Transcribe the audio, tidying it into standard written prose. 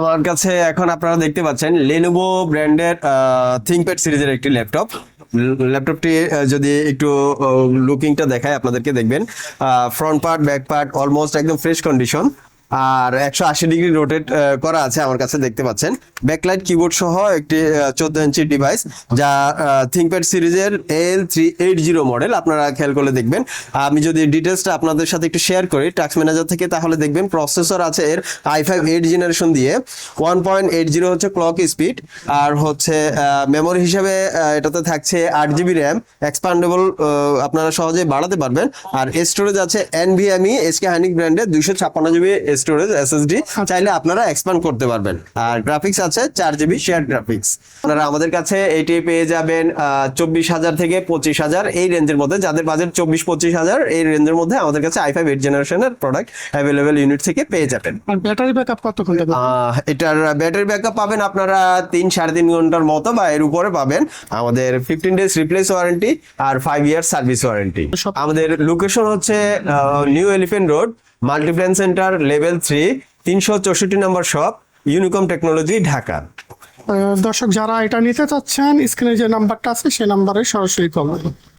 আমার কাছে এখন আপনারা দেখতে পাচ্ছেন Lenovo ব্র্যান্ডের ThinkPad সিরিজের একটি ল্যাপটপ। ল্যাপটপটি যদি একটু লুকিংটা দেখায় আপনাদেরকে, দেখবেন front part back part almost একদম ফ্রেশ কন্ডিশন, আর 180 ডিগ্রি রোটেট করা আছে আমার কাছে দেখতে পাচ্ছেন। ব্যাকলাইট কিবোর্ড সহ একটি 14 ইঞ্চি ডিভাইস, যা ThinkPad সিরিজের L380 মডেল। আপনারা খেয়াল করলে দেখবেন। আমি যদি ডিটেলসটা আপনাদের সাথে একটু শেয়ার করি টাস্ক ম্যানেজার থেকে, তাহলে দেখবেন প্রসেসর আছে এর i5 8 জেনারেশন দিয়ে 1.80 হচ্ছে ক্লক স্পিড, আর হচ্ছে মেমোরি হিসেবে এটাতে থাকছে 8 GB র্যাম এক্সপান্ডেবল, আপনারা সহজে বাড়াতে পারবেন। আর স্টোরেজ আছে NVMe SK Hynix ব্র্যান্ডের 256 GB স্টোরেজ SSD, চাইলে আপনারা এক্সপ্যান্ড করতে পারবেন। আর গ্রাফিক্স আছে 4 GB শেয়ার গ্রাফিক্স। আপনারা আমাদের কাছে এটি পেয়ে যাবেন 24,000 থেকে 25,000 এই রেঞ্জের মধ্যে। যাদের বাজেট 24-25,000 এই রেঞ্জের মধ্যে আমাদের কাছে i5 8 জেনারেশনের প্রোডাক্ট অ্যাভেলেবেল ইউনিট থেকে পেয়ে যাবেন। আর ব্যাটারি ব্যাকআপ কতক্ষণ দেবে? এটার ব্যাটারি ব্যাকআপ পাবেন আপনারা 3-3.5 ঘন্টার মতো বা এর উপরে পাবেন। আমাদের 15 ডেজ রিপ্লেস ওয়ারেন্টি আর 5 ইয়ার সার্ভিস ওয়ারেন্টি। আমাদের লোকেশন হচ্ছে new elephant road, Multiplan centre level 3, 364 নম্বর শপ, ইউনিকম টেকনোলজি, ঢাকা। দর্শক যারা এটা নিতে চাচ্ছেন, স্ক্রিনে যে নাম্বারটা আছে সেই নাম্বারে সরাসরি কল করুন।